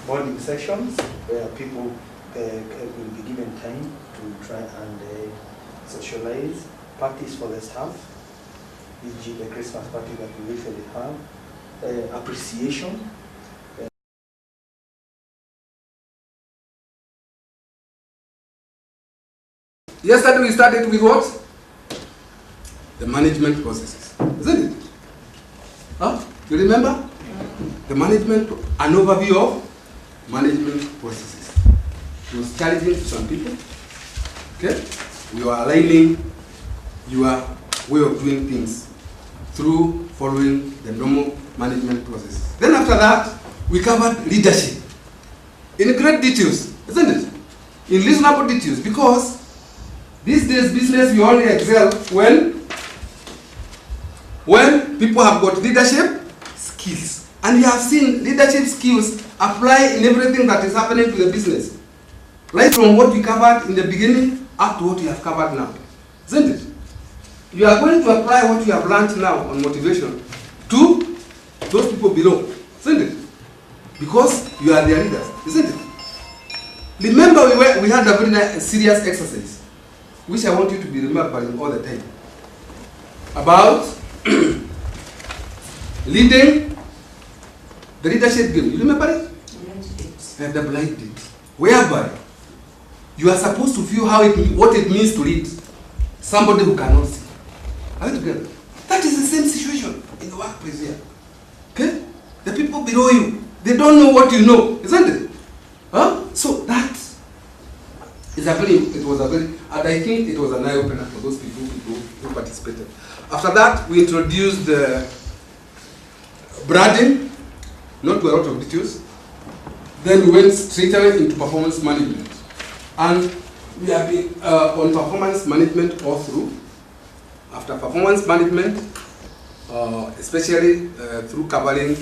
bonding sessions where people will be given time to try and socialize, parties for the staff, e.g. the Christmas party that we usually have, appreciation. Yesterday we started with what? The management processes, isn't it? Huh? You remember? The management, an overview of management processes. It was challenging to some people. Okay? We were aligning your way of doing things through following the normal management process. Then after that, we covered leadership in great details, isn't it? In reasonable details, because these days business we only excel when people have got leadership skills. And we have seen leadership skills apply in everything that is happening to the business. Right from what we covered in the beginning up to what we have covered now. Isn't it? You are going to apply what you have learned now on motivation to those people below. Isn't it? Because you are their leaders. Isn't it? Remember we had a very serious exercise, which I want you to be remembering all the time, about leading the leadership game. You remember it? The blind date. Whereby you are supposed to feel what it means to lead somebody who cannot see. Are we together? That is the same situation in the workplace here. Okay? The people below you, they don't know what you know, isn't it? Huh? So that is and I think it was an eye-opener for those people who participated. After that, we introduced branding, not to a lot of details. Then we went straight away into performance management. And we have been on performance management all through. After performance management, especially through covering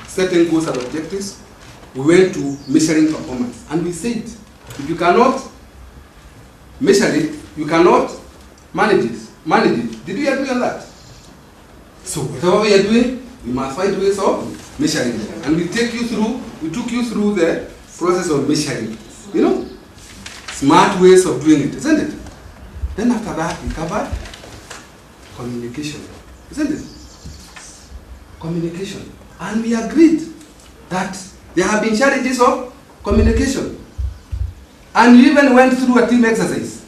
setting goals and objectives, we went to measuring performance. And we said, if you cannot measure it, you cannot manage it. Did we agree on that? So whatever we are doing, we must find ways of measuring it. And we took you through the process of measuring. You know? Smart ways of doing it, isn't it? Then after that, we covered communication, isn't it? Communication. And we agreed that there have been challenges of communication. And we even went through a team exercise.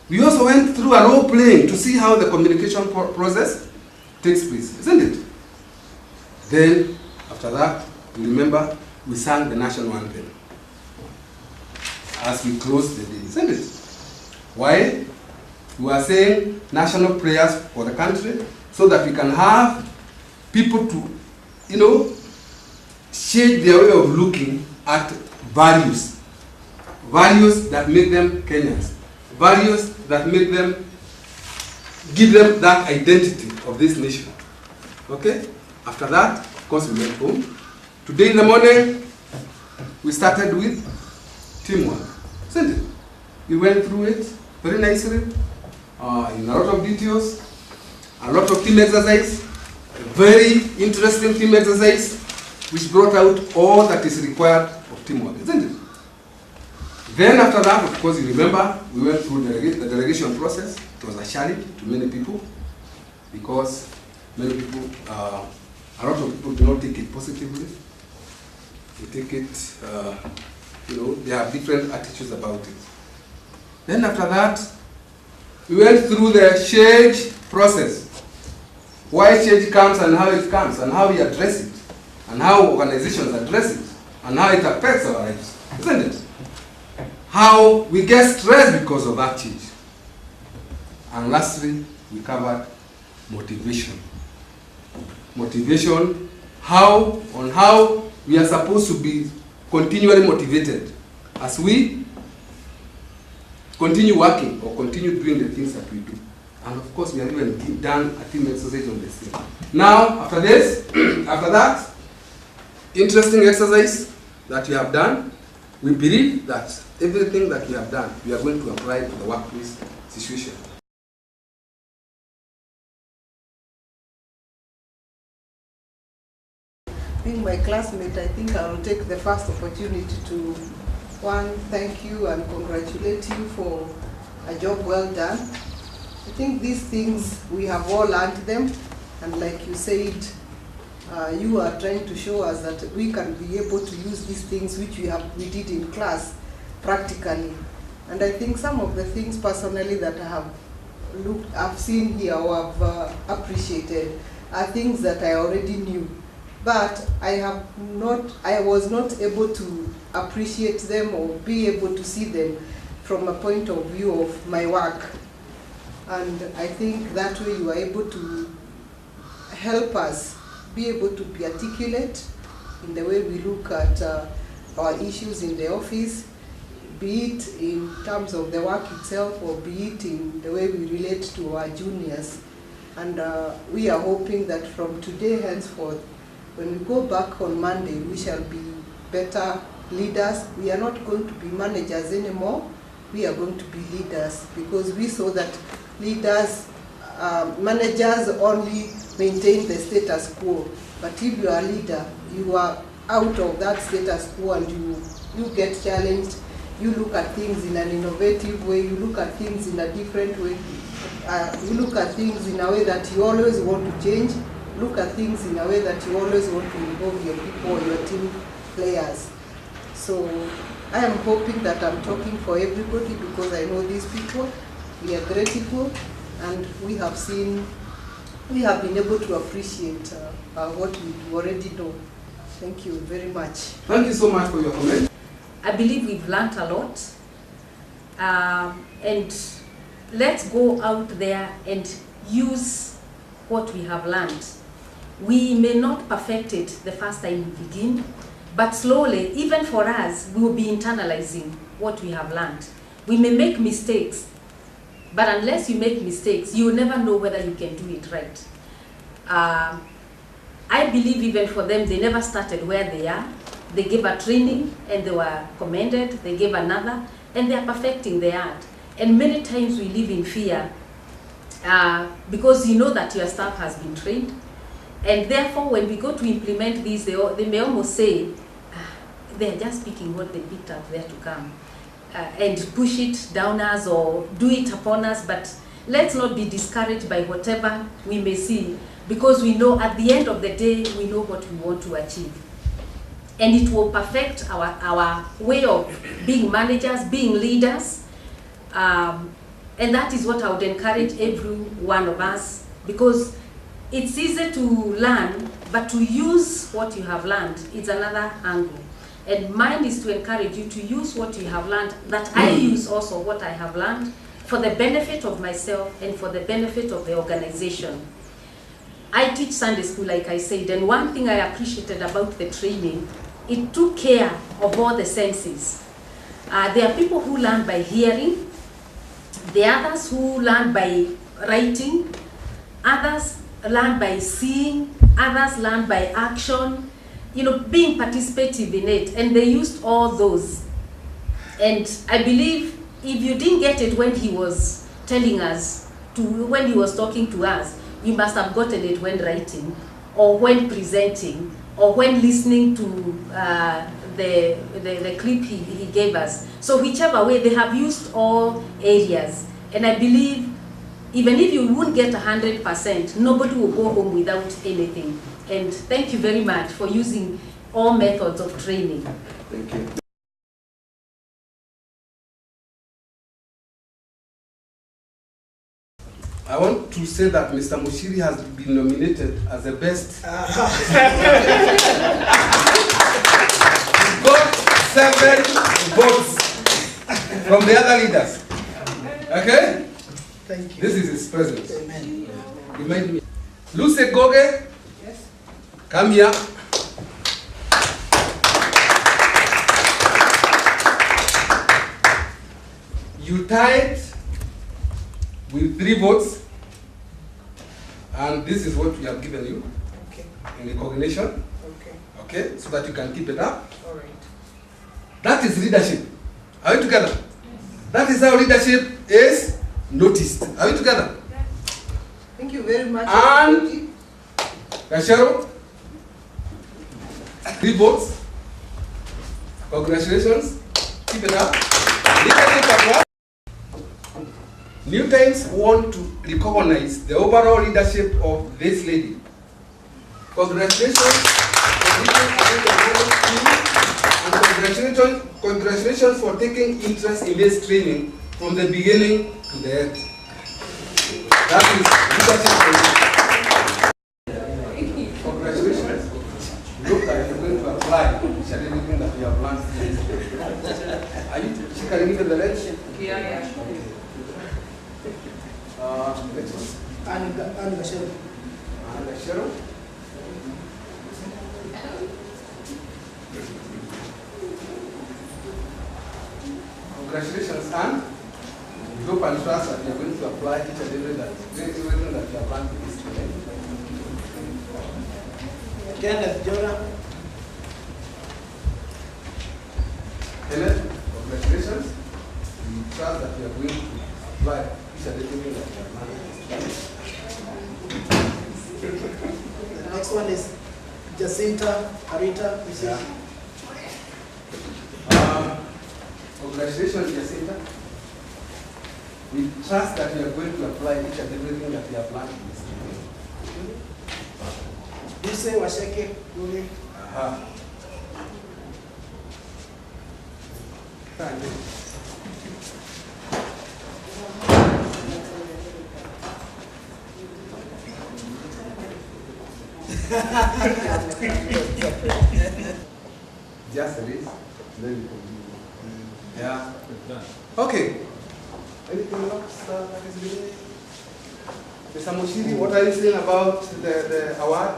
We also went through a role playing to see how the communication process takes place, isn't it? Then, after that, you remember, we sang the national anthem as we closed the day, isn't it? Why? We are saying national prayers for the country so that we can have people to, change their way of looking at values. Values that make them Kenyans. Values that make them, give them that identity of this nation. Okay? After that, of course, we went home. Today in the morning, we started with teamwork. Isn't it? We went through it very nicely, in a lot of details, a lot of team exercise, a very interesting team exercise, which brought out all that is required of teamwork, isn't it? Then after that, of course, you remember, we went through the delegation process. It was a challenge to many people, because many people, a lot of people do not take it positively. They take it, they have different attitudes about it. Then after that, we went through the change process. Why change comes and how it comes, and how we address it, and how organizations address it, and how it affects our lives, isn't it? How we get stressed because of that change. And lastly, we covered motivation. Motivation, how we are supposed to be continually motivated as we continue working or continue doing the things that we do. And of course, we have even done a team exercise on this thing. Now, after that, interesting exercise that we have done, we believe that everything that we have done, we are going to apply to the workplace situation. being my classmate, I think I will take the first opportunity to, one, thank you and congratulate you for a job well done. I think these things, we have all learned them, and like you said, you are trying to show us that we can be able to use these things which we did in class practically. And I think some of the things personally that I've seen here or have appreciated are things that I already knew, but I was not able to appreciate them or be able to see them from a point of view of my work. And I think that way you are able to help us be able to be articulate in the way we look at our issues in the office, be it in terms of the work itself or be it in the way we relate to our juniors. And we are hoping that from today henceforth, when we go back on Monday, we shall be better leaders. We are not going to be managers anymore. We are going to be leaders, because we saw that leaders, managers only maintain the status quo. But if you are a leader, you are out of that status quo and you get challenged. You look at things in an innovative way. You look at things in a different way. You look at things in a way that you always want to change. Look at things in a way that you always want to involve your people, your team players. So I am hoping that I'm talking for everybody, because I know these people. We are grateful, and we have been able to appreciate what we already know. Thank you very much. Thank you so much for your comment. I believe we've learned a lot, and let's go out there and use what we have learned. We may not perfect it the first time we begin, but slowly, even for us, we will be internalizing what we have learned. We may make mistakes, but unless you make mistakes, you will never know whether you can do it right. I believe even for them, they never started where they are. They gave a training and they were commended. They gave another and they are perfecting the art. And many times we live in fear because you know that your staff has been trained. And therefore, when we go to implement these, they may almost say, they're just speaking what they picked up there to come. And push it down us or do it upon us. But let's not be discouraged by whatever we may see, because we know at the end of the day, we know what we want to achieve. And it will perfect our way of being managers, being leaders. And that is what I would encourage every one of us, because it's easy to learn, but to use what you have learned is another angle. And mine is to encourage you to use what you have learned, that I use also what I have learned for the benefit of myself and for the benefit of the organization. I teach Sunday school, like I said, and one thing I appreciated about the training, it took care of all the senses. There are people who learn by hearing, the others who learn by writing, others learn by seeing, others learn by action, being participative in it, and they used all those. And I believe if you didn't get it when he was telling us, when he was talking to us, you must have gotten it when writing, or when presenting, or when listening to the clip he gave us. So whichever way, they have used all areas. And I believe even if you won't get 100%, nobody will go home without anything. And thank you very much for using all methods of training. Thank you. I want to say that Mr. Mushiri has been nominated as the best. He got 7 votes from the other leaders. Okay? Thank you. This is his presence. Amen. Remind me. Luce Goge, Yes. come here. You tied with 3 votes, and this is what we have given you Okay. in recognition. Okay. Okay, so that you can keep it up. All right. That is leadership. Are we together? Yes. That is how leadership is noticed. Are we together? Yes. Thank you very much. And Gashero, 3 votes. Congratulations. Keep it up. Newtimes want to recognize the overall leadership of this lady. Congratulations for and congratulations for taking interest in this training from the beginning to the end. That is leadership. Congratulations. Look like you're going to apply each and everything that you have learned. Are you? She can give it the ledge? Yeah. Next one. And the sheriff. And the sheriff. Congratulations, Anne. We hope and trust that you are going to apply each and everything that you have learned in this training. Kenneth, Jonah. Kenneth, congratulations. We trust that you are going to apply each and everything that you have learned. The next one is Jacinta Arita. Congratulations, Jacinta. We trust that you are going to apply each and everything that you have learned in this training. You say Washeke, Uli. Thank you. Just a list, then you can do. Yeah. Okay. Anything else that is related? Mr. Mushiri, what are you saying about the award?